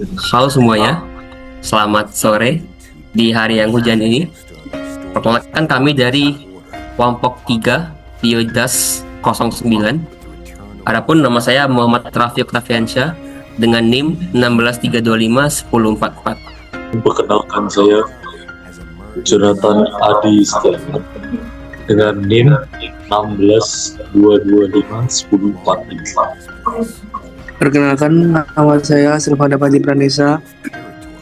Halo semuanya, selamat sore di hari yang hujan ini. Perkenalkan kami dari kelompok 3 Biodas 09. Adapun nama saya Muhammad Rafi Oktaviansyah dengan NIM 163251044. Perkenalkan saya Jonathan Adi Setiawan dengan NIM 162251045. Perkenalkan, nama saya Silvana Panji Pranesa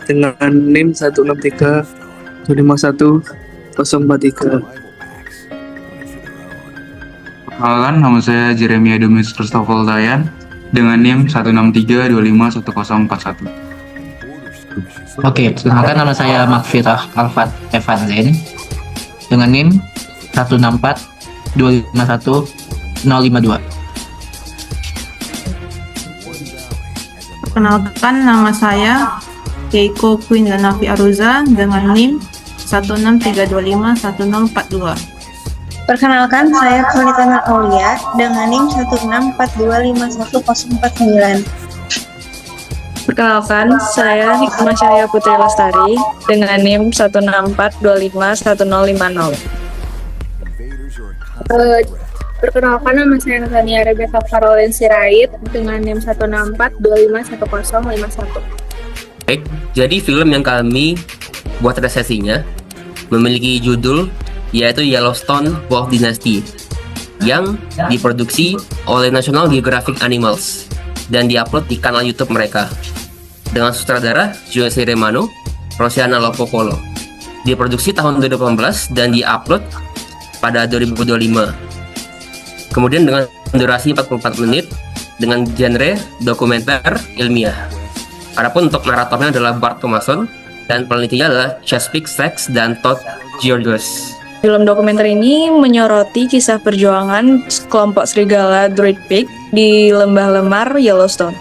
dengan NIM 163251043. Perkenalkan, nama saya Jeremia Dominus Christopher Dayan dengan NIM 163251041. Oke, perkenalkan nama saya Makfirah Alfat Evan Zain dengan NIM 164251052. Perkenalkan, nama saya Keiko Queen Lanafi Aruza dengan NIM 163251042. Perkenalkan, saya Purnitana Aulia dengan NIM 164251049. Perkenalkan, saya Hikmah Cahaya Putri Lestari dengan NIM 164251050. Perkenalkan, nama saya Natania Rebecca Caroline Sirait dengan NIM 164251051. Baik, jadi film yang kami buat resesinya memiliki judul yaitu Yellowstone Wolf Dynasty yang diproduksi oleh National Geographic Animals dan diupload di kanal YouTube mereka dengan sutradara Giuseppe Romano, Rosiana Lopopolo. Diproduksi tahun 2018 dan diupload pada 2025. Kemudian dengan durasi 44 menit dengan genre dokumenter ilmiah. Adapun untuk naratornya adalah Bart Thomason dan penelitinya adalah Chesapeake Sachs dan Todd Georges. Film dokumenter ini menyoroti kisah perjuangan kelompok serigala Druid Peak di lembah lemar Yellowstone.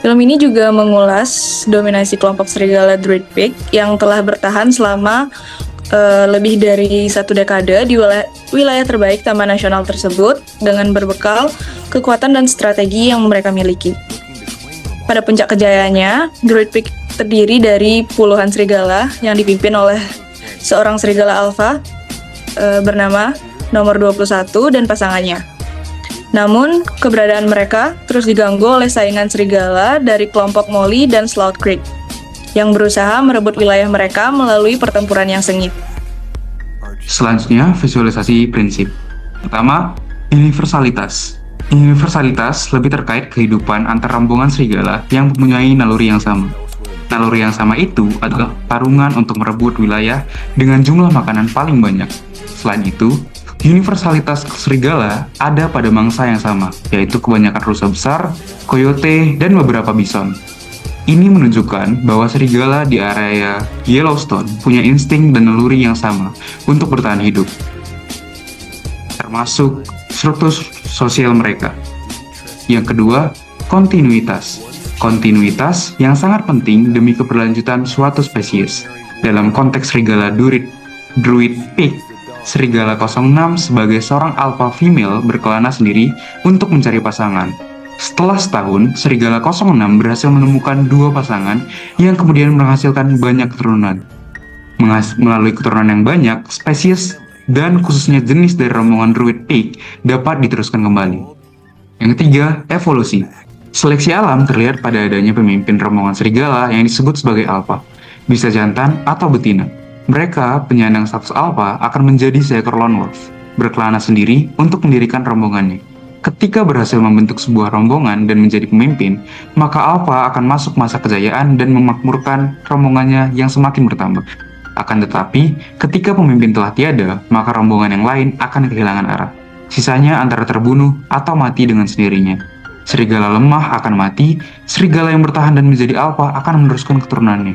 Film ini juga mengulas dominasi kelompok serigala Druid Peak yang telah bertahan selama lebih dari 1 dekade di wilayah terbaik Taman Nasional tersebut dengan berbekal kekuatan dan strategi yang mereka miliki. Pada puncak kejayaannya, Druid Peak terdiri dari puluhan serigala yang dipimpin oleh seorang serigala alfa bernama nomor 21 dan pasangannya. Namun, keberadaan mereka terus diganggu oleh saingan serigala dari kelompok Molly dan Slough Creek yang berusaha merebut wilayah mereka melalui pertempuran yang sengit. Selanjutnya, visualisasi prinsip. Pertama, universalitas. Universalitas lebih terkait kehidupan antar rombongan serigala yang mempunyai naluri yang sama. Naluri yang sama itu adalah tarungan untuk merebut wilayah dengan jumlah makanan paling banyak. Selain itu, universalitas serigala ada pada mangsa yang sama, yaitu kebanyakan rusa besar, coyote, dan beberapa bison. Ini menunjukkan bahwa serigala di area Yellowstone punya insting dan naluri yang sama untuk bertahan hidup, termasuk struktur sosial mereka. Yang kedua, kontinuitas. Kontinuitas yang sangat penting demi keberlanjutan suatu spesies. Dalam konteks serigala Druid Peak, serigala 06 sebagai seorang alpha female berkelana sendiri untuk mencari pasangan. Setelah setahun, serigala 06 berhasil menemukan 2 pasangan yang kemudian menghasilkan banyak keturunan. Melalui keturunan yang banyak, spesies dan khususnya jenis dari rombongan Druid Peak dapat diteruskan kembali. Yang ketiga, evolusi. Seleksi alam terlihat pada adanya pemimpin rombongan serigala yang disebut sebagai alpha, bisa jantan atau betina. Mereka, penyandang status alpha, akan menjadi seekor lone wolf, berkelana sendiri untuk mendirikan rombongannya. Ketika berhasil membentuk sebuah rombongan dan menjadi pemimpin, maka alpha akan masuk masa kejayaan dan memakmurkan rombongannya yang semakin bertambah. Akan tetapi, ketika pemimpin telah tiada, maka rombongan yang lain akan kehilangan arah. Sisanya antara terbunuh atau mati dengan sendirinya. Serigala lemah akan mati, serigala yang bertahan dan menjadi alpha akan meneruskan keturunannya.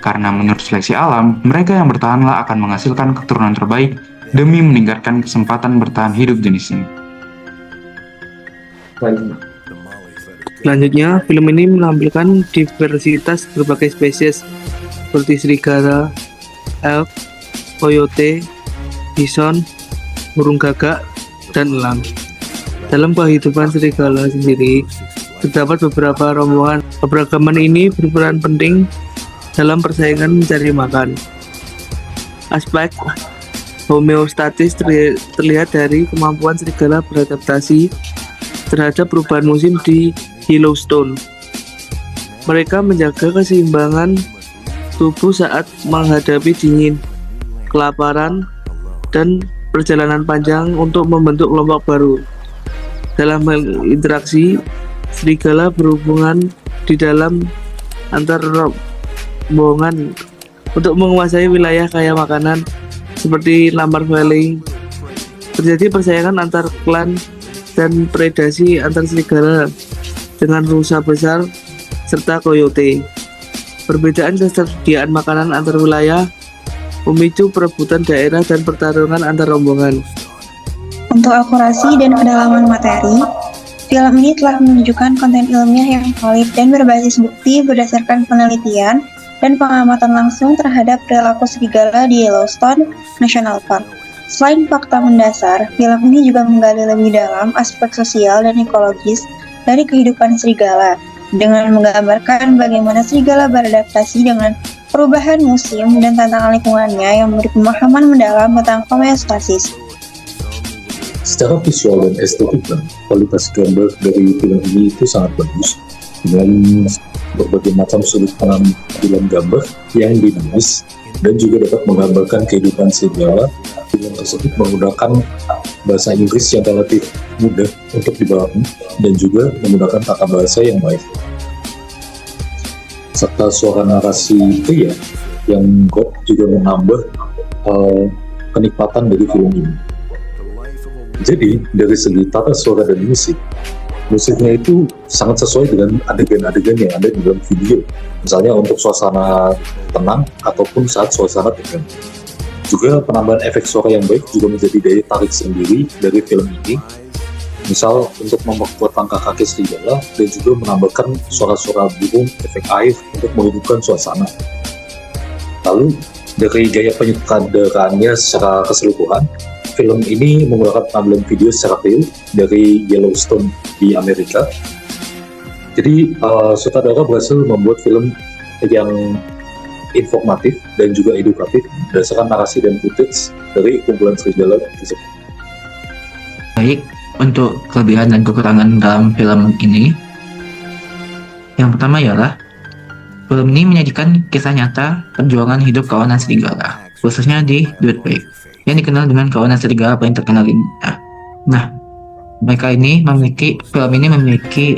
Karena menurut seleksi alam, mereka yang bertahanlah akan menghasilkan keturunan terbaik demi meningkatkan kesempatan bertahan hidup jenisnya. Selanjutnya, film ini menampilkan diversitas berbagai spesies seperti serigala, elk, coyote, bison, burung gagak, dan elang. Dalam kehidupan serigala sendiri, terdapat beberapa rombongan. Keberagaman ini berperan penting dalam persaingan mencari makan. Aspek homeostatis terlihat dari kemampuan serigala beradaptasi terhadap perubahan musim di Yellowstone. Mereka menjaga keseimbangan tubuh saat menghadapi dingin, kelaparan, dan perjalanan panjang untuk membentuk kelompok baru. Dalam hal interaksi, serigala berhubungan di dalam antar rombongan untuk menguasai wilayah kaya makanan seperti Lamar Valley. Terjadi persaingan antar klan dan predasi antar serigala dengan rusa besar serta coyote. Perbedaan ketersediaan makanan antar wilayah memicu perebutan daerah dan pertarungan antar rombongan. Untuk akurasi dan kedalaman materi, film ini telah menunjukkan konten ilmiah yang valid dan berbasis bukti berdasarkan penelitian dan pengamatan langsung terhadap perilaku serigala di Yellowstone National Park. Selain fakta mendasar, film ini juga menggali lebih dalam aspek sosial dan ekologis dari kehidupan serigala, dengan menggambarkan bagaimana serigala beradaptasi dengan perubahan musim dan tantangan lingkungannya yang memberi pemahaman mendalam tentang homeostasis. Secara visual dan estetika, kualitas gambar dari film ini itu sangat bagus, dengan berbagai macam sudut pengambilan gambar yang dinamis dan juga dapat menggambarkan kehidupan serigala. Film tersebut menggunakan bahasa Inggris yang relatif mudah untuk dipahami dan juga menggunakan tata bahasa yang baik, serta suara narasi pria yang juga menambah kenikmatan dari film ini. Jadi dari segi tata suara dan musiknya itu sangat sesuai dengan adegan-adegan yang ada di dalam video. Misalnya untuk suasana tenang ataupun saat suasana tegang. Juga penambahan efek suara yang baik juga menjadi daya tarik sendiri dari film ini. Misal untuk memperkuat langkah kaki serigala dan juga menambahkan suara-suara burung, efek air untuk menghidupkan suasana. Lalu dari gaya penyutradaraannya secara keseluruhan, film ini menggunakan pengambilan video secara real dari Yellowstone di Amerika. Jadi sutradara berhasil membuat film yang informatif dan juga edukatif berdasarkan narasi dan footage dari kumpulan serigala tersebut. Baik, untuk kelebihan dan kekurangan dalam film ini, yang pertama ialah film ini menyajikan kisah nyata perjuangan hidup kawanan serigala, khususnya di Druid Peak, yang dikenal dengan kawanan serigala paling terkenal di dunia. Nah, film ini memiliki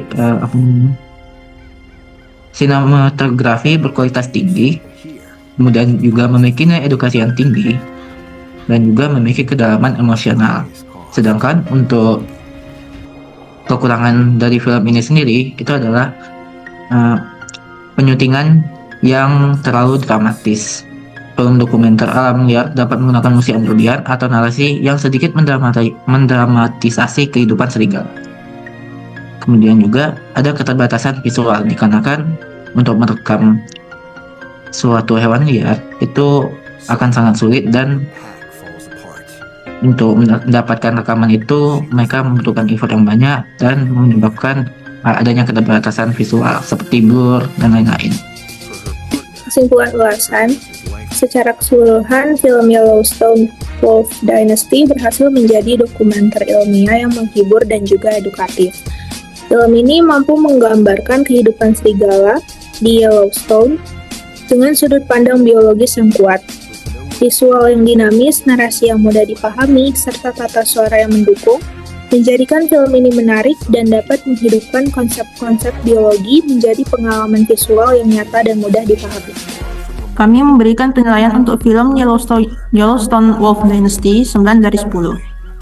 sinematografi berkualitas tinggi, kemudian juga memiliki nilai edukasi yang tinggi, dan juga memiliki kedalaman emosional. Sedangkan untuk kekurangan dari film ini sendiri itu adalah penyutingan yang terlalu dramatis. Film dokumenter alam liar dapat menggunakan musik yang berlebihan atau narasi yang sedikit mendramatisasi kehidupan serigala. Kemudian juga ada keterbatasan visual, dikarenakan untuk merekam suatu hewan liar itu akan sangat sulit, dan untuk mendapatkan rekaman itu mereka membutuhkan effort yang banyak dan menyebabkan adanya keterbatasan visual seperti blur dan lain-lain. Kesimpulan ulasan, secara keseluruhan film Yellowstone Wolf Dynasty berhasil menjadi dokumenter ilmiah yang menghibur dan juga edukatif. Film ini mampu menggambarkan kehidupan serigala di Yellowstone dengan sudut pandang biologis yang kuat, visual yang dinamis, narasi yang mudah dipahami, serta tata suara yang mendukung, menjadikan film ini menarik dan dapat menghidupkan konsep-konsep biologi menjadi pengalaman visual yang nyata dan mudah dipahami. Kami memberikan penilaian untuk film Yellowstone Wolf Dynasty 9 dari 10.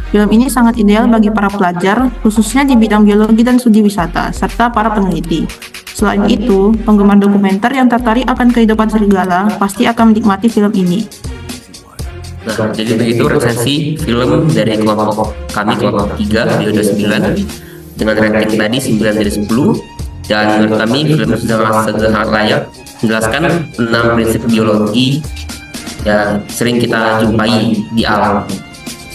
Film ini sangat ideal bagi para pelajar, khususnya di bidang biologi dan studi wisata, serta para peneliti. Selain itu, penggemar dokumenter yang tertarik akan kehidupan serigala pasti akan menikmati film ini. Nah, jadi begitu resensi film dari kelompok 3, episode 9, dengan rating tadi 9 dari 10, dan menurut kami film sangat layak menjelaskan 6 prinsip biologi yang sering kita jumpai di alam.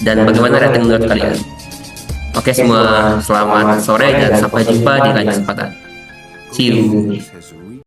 Dan bagaimana rating menurut kalian? Oke semua, selamat sore dan sampai jumpa di lain kesempatan. See you.